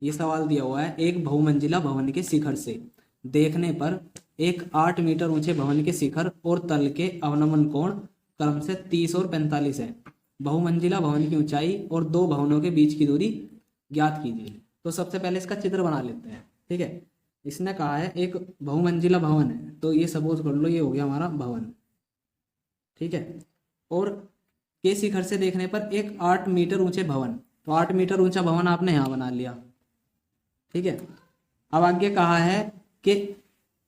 ये सवाल दिया हुआ है, एक बहुमंजिला भवन के शिखर से देखने पर एक 8 मीटर ऊंचे भवन के शिखर और तल के अवनमन कोण क्रम से 30 और 45 है। बहुमंजिला भवन की ऊंचाई और दो भवनों के बीच की दूरी ज्ञात कीजिए। तो सबसे पहले इसका चित्र बना लेते हैं। ठीक है, इसने कहा है एक बहुमंजिला भवन है, तो ये सपोज कर लो ये हो गया हमारा भवन। ठीक है, और के शिखर से देखने पर एक 8 मीटर ऊंचे भवन, तो 8 मीटर ऊंचा भवन आपने यहाँ बना लिया। ठीक है, अब आगे कहा है कि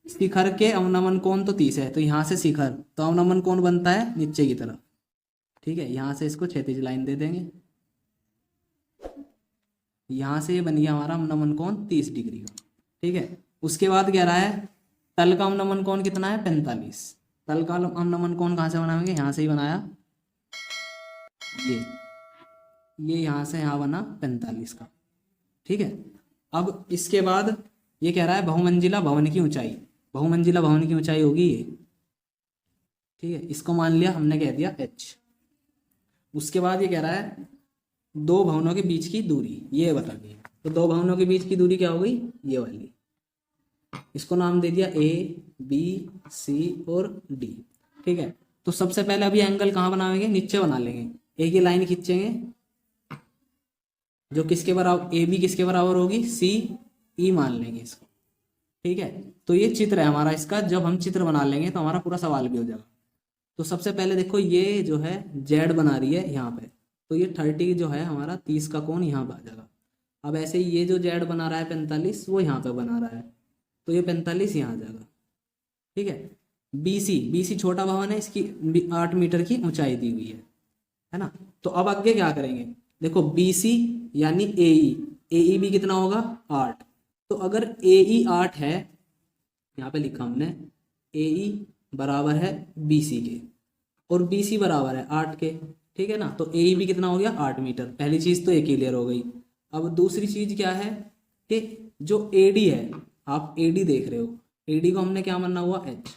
शिखर के अवनमन कोण तो 30 है, तो यहाँ से शिखर, तो अवनमन कोण बनता है नीचे की तरफ। ठीक है, यहाँ से इसको क्षैतिज लाइन दे देंगे, यहाँ से ये बन गया हमारा अवनमन कोण 30 डिग्री का। ठीक है, उसके बाद कह रहा है तल का अवनमन कोण कितना है 45। तल का अवनमन कोण कहाँ से बनाएंगे, यहाँ से ही बनाया, ये यहाँ से यहाँ बना 45 का। ठीक है, अब इसके बाद ये कह रहा है बहुमंजिला भवन की ऊंचाई, बहुमंजिला भवन की ऊंचाई होगी ये। ठीक है, इसको मान लिया हमने, कह दिया h। उसके बाद ये कह रहा है दो भवनों के बीच की दूरी, ये बता दी। तो दो भवनों के बीच की दूरी क्या हो गई, ये वाली, इसको नाम दे दिया a b c और d। ठीक है, तो सबसे पहले अभी एंगल कहाँ बनाएंगे, नीचे बना लेंगे, एक ही लाइन खींचेंगे जो किसके बराबर, ए बी किसके बराबर होगी, सी ई मान लेंगे इसको। ठीक है, तो ये चित्र है हमारा इसका, जब हम चित्र बना लेंगे तो हमारा पूरा सवाल भी हो जाएगा। तो सबसे पहले देखो ये जो है जेड बना रही है यहाँ पे, तो ये 30 जो है हमारा 30 का कोण यहाँ आ जाएगा। अब ऐसे ही ये जो जेड बना रहा है 45, वो यहाँ पे बना रहा है, तो ये 45 यहाँ आ जाएगा। ठीक है, बी सी छोटा भवन है, इसकी 8 मीटर की ऊंचाई दी हुई है ना। तो अब आगे क्या करेंगे, देखो बी सी यानी ए ई भी कितना होगा 8। तो अगर ए ई 8 है, यहाँ पे लिखा हमने ए ई बराबर है बी सी के और बी सी बराबर है 8 के। ठीक है ना, तो ए ई भी कितना हो गया 8 मीटर। पहली चीज तो ये क्लियर हो गई। अब दूसरी चीज क्या है कि जो ए डी है, आप ए डी देख रहे हो, ए डी को हमने क्या माना हुआ एच,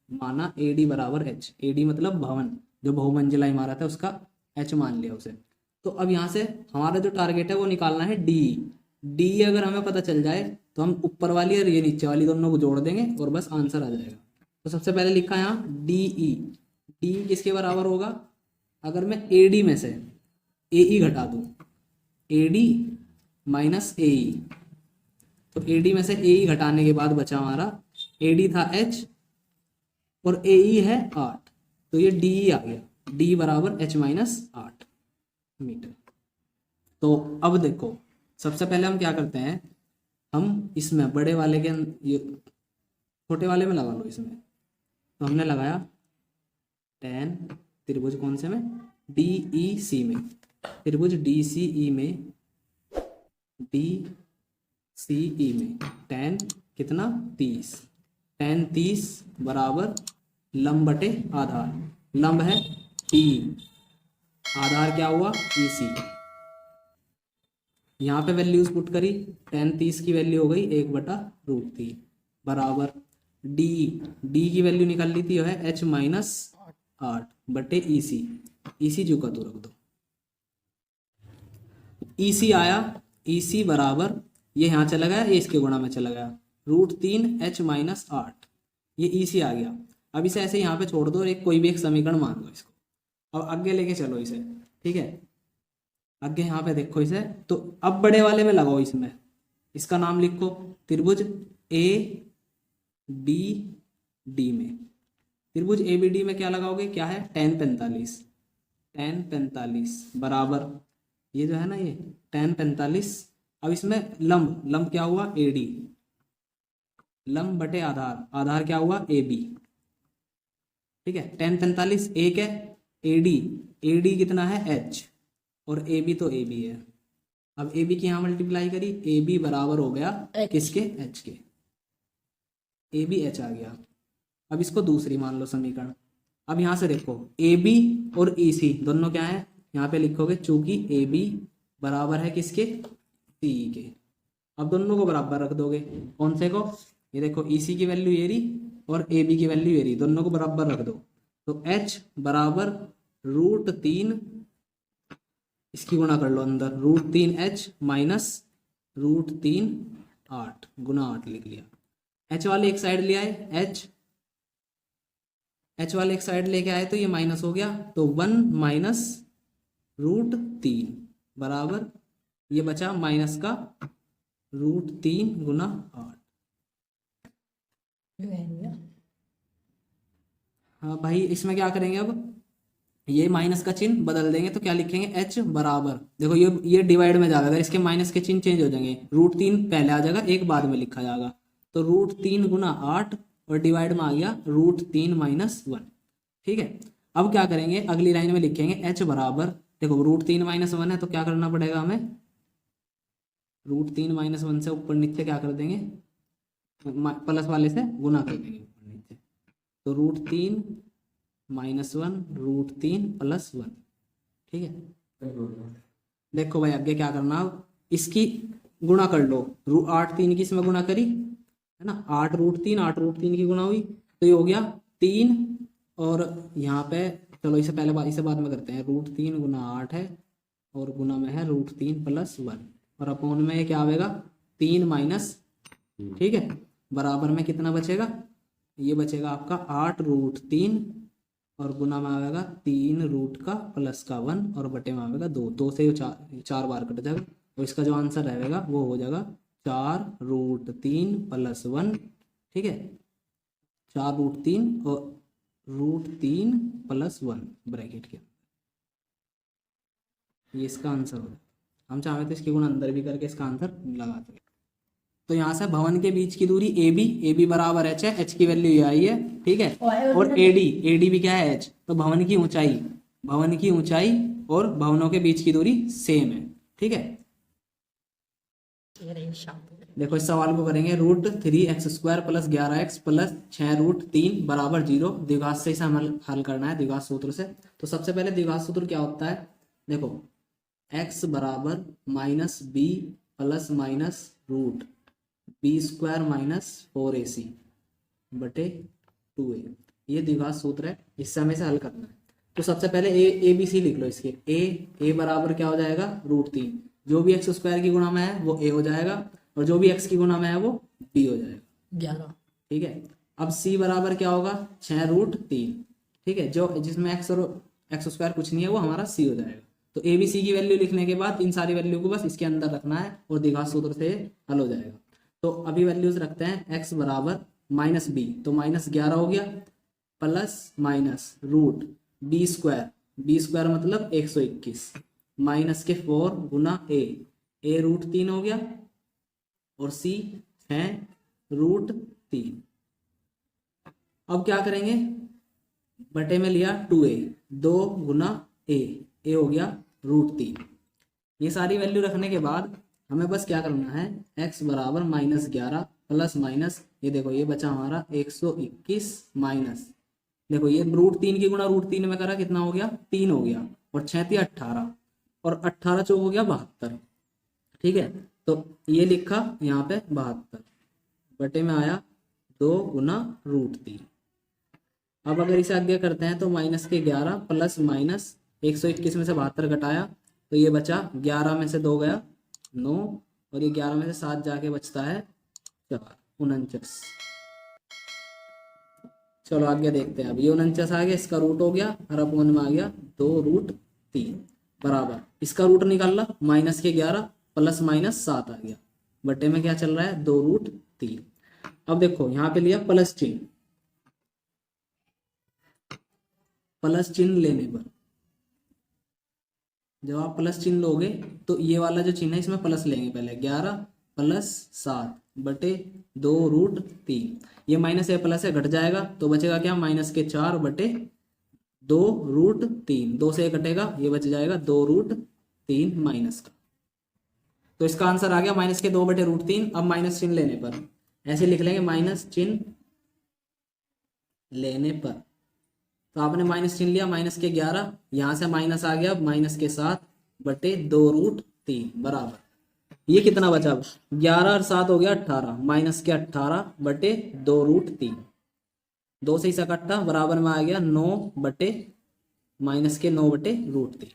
माना ए डी बराबर एच, ए डी मतलब भवन, जो बहुमंजिला इमारत है उसका एच मान लिया उसे। तो अब यहाँ से हमारा जो टारगेट है वो निकालना है डी। डी अगर हमें पता चल जाए तो हम ऊपर वाली और ये नीचे वाली दोनों को जोड़ देंगे और बस आंसर आ जाएगा। तो सबसे पहले लिखा यहाँ डी ई, डी किसके बराबर होगा, अगर मैं ए डी में से ए ई घटा दूँ, ए डी माइनस ए ई, तो ए डी में से ए ई घटाने के बाद बचा हमारा, ए डी था एच और ए ई है 8, तो ये डी ई आ गया, डी बराबर एच माइनस 8 मीटर। तो अब देखो सबसे पहले हम क्या करते हैं, हम इसमें बड़े वाले के ये छोटे वाले में लगा लो इसमें। तो हमने लगाया tan त्रिभुज कौन से में, डी ई सी में, त्रिभुज डी सी ई में, डी सी ई में tan कितना 30, tan 30 बराबर लंब बटे आधार, लंब है टी, आधार क्या हुआ ई सी। यहाँ पे वैल्यूज पुट करी, tan 30 की वैल्यू हो गई 1/√3 बराबर डी, डी की वैल्यू निकाल ली थी है h माइनस 8 बटे ई सी, ई सी जो का तो रख दो, ई सी आया, ई सी बराबर ये यहाँ चला गया, ये इसके गुणा में चला गया, √3 h माइनस 8, ये ई सी आ गया। अब इसे ऐसे यहाँ पे छोड़ दो और एक कोई भी एक समीकरण मान लो इसको, अब आगे लेके चलो इसे। ठीक है, आगे यहाँ पे देखो इसे, तो अब बड़े वाले में लगाओ, इसमें इसका नाम लिखो त्रिभुज ए बी डी में, त्रिभुज ए बी डी में क्या लगाओगे, क्या है tan 45, tan 45 बराबर ये जो है ना ये tan 45। अब इसमें लंब, लंब क्या हुआ ए डी, लंब बटे आधार, आधार क्या हुआ ए बी। ठीक है, tan 45 एक है, ए डी कितना है एच और ए बी तो ए बी है। अब ए बी की यहाँ मल्टीप्लाई करी, ए बी बराबर हो गया किसके, एच के, ए बी एच आ गया। अब इसको दूसरी मान लो समीकरण। अब यहाँ से देखो ए बी और ई सी दोनों क्या है, यहाँ पे लिखोगे चूंकि ए बी बराबर है किसके, सी ई के। अब दोनों को बराबर रख दोगे, कौन से को, ये देखो ई सी की वैल्यू ये रही और ए बी की वैल्यू ये रही, दोनों को बराबर रख दो। तो एच बराबर √3, इसकी गुणा कर लो अंदर, √3 h माइनस √3 8 गुना 8 लिख लिया। एच वाले एक साइड ले आए, एच वाले एक साइड लेके आए तो ये माइनस हो गया, तो 1 माइनस √3 बराबर ये बचा माइनस का √3 गुना 8। हाँ भाई, इसमें क्या करेंगे अब, ये माइनस का चिन्ह बदल देंगे तो क्या लिखेंगे, एच बराबर, देखो ये डिवाइड में जाएगा, अगर इसके माइनस के चिन्ह चेंज हो जाएंगे, √3 पहले आ जाएगा, एक बाद में लिखा जाएगा, तो √3 गुना 8 और डिवाइड में आ गया √3 माइनस 1। ठीक है, अब क्या करेंगे, अगली लाइन में लिखेंगे एच बराबर, देखो √3 माइनस 1 है तो क्या करना पड़ेगा हमें, √3 माइनस 1 से ऊपर नीचे क्या कर देंगे, प्लस वाले से गुना कर देंगे ऊपर नीचे, तो √3 माइनस 1 √3 प्लस 1। ठीक है, देखो भाई आगे क्या करना, अब इसकी गुणा कर लो, 8 3 की इसमें गुणा करी है ना, 8 √3 8 √3 की गुणा हुई, तो ये हो गया 3, और यहाँ पे चलो इसे पहले इसे बाद में करते हैं, √3 गुना 8 है और गुना में है √3 प्लस 1, और अपोन में ये क्या आएगा 3 माइनस, ठीक है, बराबर में कितना बचेगा, ये बचेगा आपका 8 √3 और गुना में आएगा 3 रूट का प्लस का 1 और बटे में आएगा 2, 2 से 4 बार कट जाएगा, और इसका जो आंसर रहेगा वो हो जाएगा 4 √3 प्लस 1। ठीक है, 4 √3 और √3 प्लस 1 ब्रैकेट के, ये इसका आंसर होगा। हम चाहे तो इसकी गुण अंदर भी करके इसका आंसर लगा सकते। तो यहाँ से भवन के बीच की दूरी AB बराबर h है, h की वैल्यू ये आई है। ठीक है, और AD भी क्या है h, तो भवन की ऊंचाई और भवनों के बीच की दूरी सेम है। ठीक है, देखो इस सवाल को करेंगे, √3x² प्लस 11x प्लस 6 √3 बराबर 0, द्विघात से इसे हल करना है, द्विघात सूत्र से। तो सबसे पहले द्विघात सूत्र क्या होता है, देखो x बराबर -b plus minus √b² minus 4ac बटे 2a, ये द्विघात सूत्र है, इससे हमें इसे हल करना है। तो सबसे पहले ABC लिख लो इसके, a बराबर क्या हो जाएगा √3, जो भी x² की गुणा में है वो a हो जाएगा, और जो भी x की गुणा में है वो b हो जाएगा 11। ठीक है, अब c बराबर क्या होगा 6 √3। ठीक है, जो जिसमें x और x² कुछ नहीं है वो हमारा c हो जाएगा। तो ABC की वैल्यू लिखने के बाद इन सारी वैल्यू को बस इसके अंदर रखना है और द्विघात सूत्र से हल हो जाएगा। तो अभी वैल्यूज रखते हैं, x बराबर -b तो -11 हो गया, प्लस माइनस √b² मतलब 121 माइनस के 4 गुना a √3 हो गया, और c है √3। अब क्या करेंगे, बटे में लिया 2a, 2 गुना a हो गया √3। ये सारी वैल्यू रखने के बाद हमें बस क्या करना है, x बराबर -11 प्लस माइनस, ये देखो ये बचा हमारा 121 माइनस, देखो ये √3 की गुणा √3 में करा कितना हो गया 3 हो गया, और 6 × 18 और 18 चौक हो गया 72। ठीक है, तो ये लिखा यहाँ पे 72 बटे में आया 2 गुना √3। अब अगर इसे आगे करते हैं तो माइनस के 11 प्लस माइनस 121 में से 72 घटाया तो ये बचा 11 में से 2 गया 9, और ये 11 में से 7 जाके बचता है 4 49। चलो आगे देखते हैं, अब ये 49 आ गया, इसका रूट हो गया, और अपोन में आ गया 2 √3 बराबर, इसका रूट निकालना माइनस के 11 प्लस माइनस 7 आ गया, बटे में क्या चल रहा है 2 √3। अब देखो यहाँ पे लिया प्लस चिन्ह, प्लस चिन्ह लेने पर जब आप प्लस चिन्ह लोगे तो ये वाला जो चिन्ह है इसमें प्लस लेंगे, पहले 11 प्लस 7 बटे 2 √3, ये माइनस है प्लस है घट जाएगा तो बचेगा क्या माइनस के 4 बटे 2 √3, 2 से कटेगा ये बच जाएगा 2 √3 माइनस का। तो इसका आंसर आ गया माइनस के 2 बटे √3। अब माइनस चिन्ह लेने पर ऐसे लिख लेंगे, माइनस चिन्ह लेने पर, तो आपने माइनस चिन्ह लिया, माइनस के 11 यहाँ से माइनस आ गया माइनस के 7 बटे 2 √3 बराबर, ये कितना बचा 11 और 7 हो गया 18, माइनस के 18 बटे 2 √3, 2 से इसे कट्टा बराबर में आ गया 9 बटे माइनस के 9 बटे √3।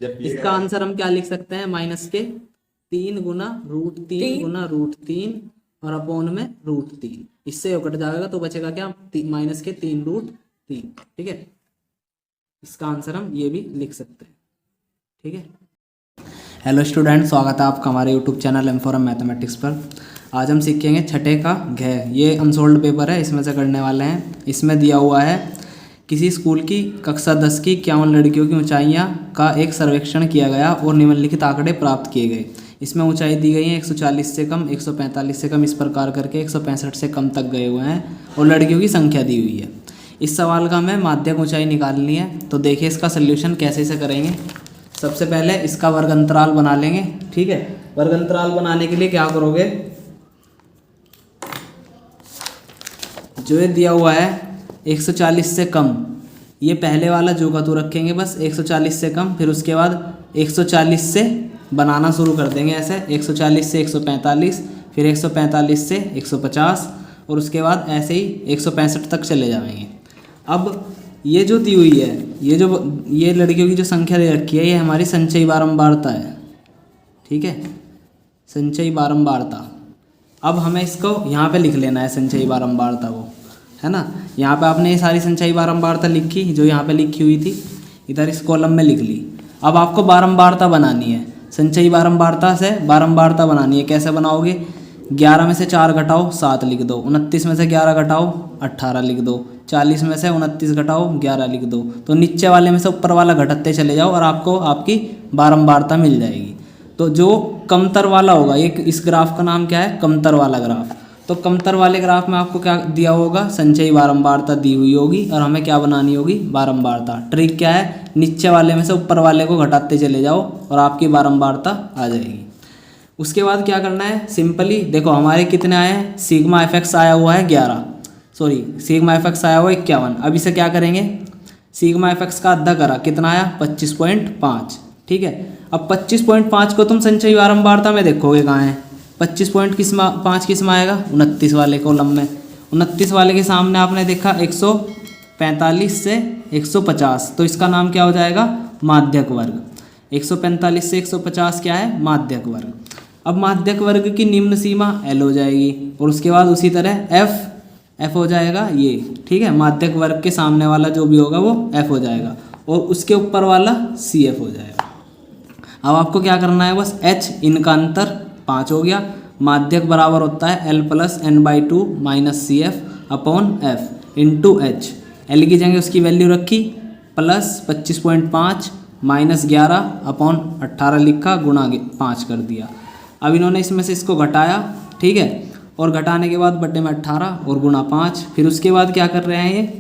इसका आंसर हम क्या लिख सकते हैं, माइनस के 3 गुना √3 गुना √3 और अपॉन में √3, इससे वो कट जाएगा तो बचेगा क्या, माइनस के 3√3। ठीक है, इसका आंसर हम ये भी लिख सकते हैं। ठीक है, हेलो स्टूडेंट, स्वागत है आपका हमारे यूट्यूब चैनल M4M मैथमेटिक्स पर। आज हम सीखेंगे छठे का घ। ये अनसोल्ड पेपर है, इसमें से करने वाले हैं। इसमें दिया हुआ है किसी स्कूल की कक्षा 10 की 51 लड़कियों की ऊंचाइयां का एक सर्वेक्षण किया गया और निम्नलिखित आंकड़े प्राप्त किए गए। इसमें ऊंचाई दी गई है 140 से कम, 145 से कम, इस प्रकार करके 165 से कम तक गए हुए हैं और लड़कियों की संख्या दी हुई है। इस सवाल का हमें माध्यक ऊंचाई निकालनी है। तो देखिए इसका सोल्यूशन कैसे से करेंगे। सबसे पहले इसका वर्ग अंतराल बना लेंगे। ठीक है, वर्ग अंतराल बनाने के लिए क्या करोगे, जो ये दिया हुआ है 140 से कम, ये पहले वाला जो का तो रखेंगे बस 140 से कम, फिर उसके बाद 140 से बनाना शुरू कर देंगे ऐसे, 140 से 145, फिर 145 से 150 और उसके बाद ऐसे ही 165 तक चले जाएंगे। अब ये जो दी हुई है, ये लड़कियों की जो संख्या दे रखी है, ये हमारी संचयी बारंबारता है। ठीक है, संचयी बारंबारता। अब हमें इसको यहाँ पे लिख लेना है संचयी बारंबारता को, है ना। यहाँ पे आपने ये सारी संचयी बारंबारता लिखी जो यहाँ पे लिखी हुई थी, इधर इस कॉलम में लिख ली। अब आपको बारंबारता बनानी है, संचयी बारंबारता से बारंबारता बनानी है। कैसे बनाओगे, 11 में से 4 घटाओ 7 लिख दो, 29 में से 11 घटाओ 18 लिख दो, 40 में से 29 घटाओ 11 लिख दो। तो नीचे वाले में से ऊपर वाला घटाते चले जाओ और आपको आपकी बारंबारता मिल जाएगी। तो जो कमतर वाला होगा, ये इस ग्राफ का नाम क्या है, कमतर वाला ग्राफ। तो कमतर वाले ग्राफ में आपको क्या दिया होगा, संचयी बारंबारता दी हुई होगी और हमें क्या बनानी होगी, बारंबारता। ट्रिक क्या है, नीचे वाले में से ऊपर वाले को घटाते चले जाओ और आपकी बारंबारता आ जाएगी। उसके बाद क्या करना है, सिंपली देखो हमारे कितने आए हैं, सिग्मा fx आया हुआ है 11, सॉरी सिग्मा fx आया हुआ है 51। अब इसे क्या करेंगे, सिग्मा fx का आधा करा, कितना आया 25.5। ठीक है, अब 25.5 को तुम संचयी बारंबारता में देखोगे कहाँ है, 25.5 किस में आएगा, 29 वाले कॉलम में। 29 वाले के सामने आपने देखा 145 से 150, तो इसका नाम क्या हो जाएगा, माध्यक वर्ग। 145 से 150 क्या है, माध्यक वर्ग। अब माध्यक वर्ग की निम्न सीमा L हो जाएगी और उसके बाद उसी तरह F हो जाएगा ये। ठीक है, माध्यक वर्ग के सामने वाला जो भी होगा वो F हो जाएगा और उसके ऊपर वाला CF हो जाएगा। अब आपको क्या करना है, बस H, इनका अंतर 5 हो गया। माध्यक बराबर होता है L + n/2 - CF upon F into H। L की जगह उसकी वैल्यू रखी प्लस 25.5 माइनस 11 अपॉन 18 लिखा, गुणा 5 कर दिया। अब इन्होंने इसमें से इसको घटाया, ठीक है, और घटाने के बाद बटे में 18 और गुणा 5। फिर उसके बाद क्या कर रहे हैं, ये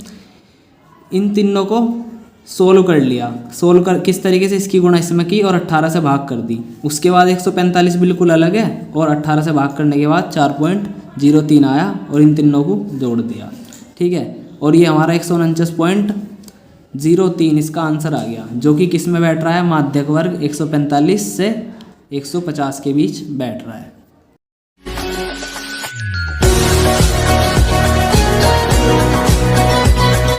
इन तीनों को सोल्व कर लिया। सोल्व कर किस तरीके से, इसकी गुणा इसमें की और 18 से भाग कर दी। उसके बाद 145 बिल्कुल अलग है और 18 से भाग करने के बाद 4.03 आया और इन तीनों को जोड़ दिया। ठीक है, और ये हमारा 149.03 इसका आंसर आ गया, जो कि किस में बैठ रहा है, माध्यक वर्ग 145 से 150 के बीच बैठ रहा है।